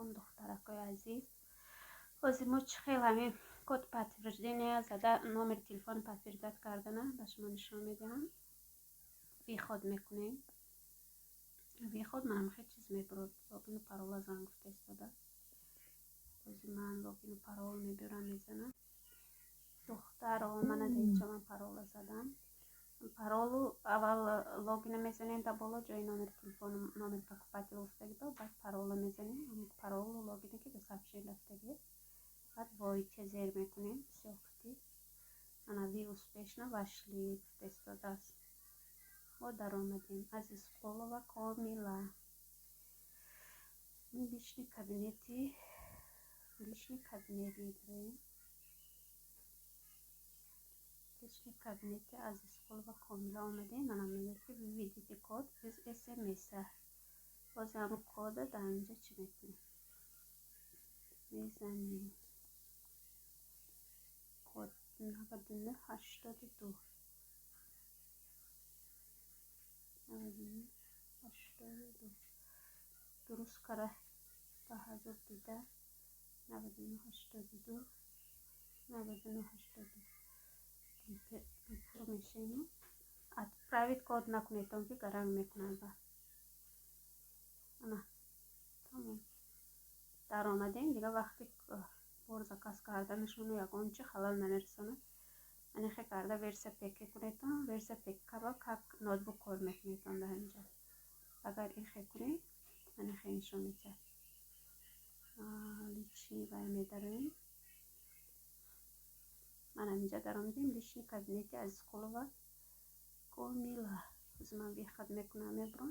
алейкум, духтаракои азиз. ҳозир мо чӣ хел ҳамин коди подтверждения зада номери телефони подтверждат кардана ба шумо нишон медиҳам. виход мекунем. виход манам хел чиз мебурад. логину парола зан гуфта истода. ҳозир ман логину парола мебурам мезанам. духтаро мана да инҷа ман парола задам. паролу аввал логина мезанем да боло ҷои номери телефону номери покупателя уфтагида, баъд парола мезанем. ҳамин паролу логине ки ба сообщение рафтаги, баъд войти зер мекунем. все гуфти ана ви успешно вошли гуфта истодааст. мо даромадем. Азизқулова Комила. Личный кабинет медорем. личный кабинети Азизқулова Комила омадем. манам мегӯяд ки ви видите код без смс. бози ҳамин кода дар инҷа чӣ мекунем? мезанем код 9982 9982 дуруст кара ба ҳазур дида 9982 9982 информашину отправить код накунед он ки гаранг мекунад. ба ана тамом даромадем дига. вақти бор заказ карданашону ягон чи халал намерасонад. анихе карда версия пк кунедон. версия пк как ноутбук кор мекунедон дар инҷа. агар ихе кунед анихе нишон медиҳад. личный вай медарем. манам инҷа даромадем личный кабинети Азизқулова Комила. ҳозир ман виход мекунам мебурам.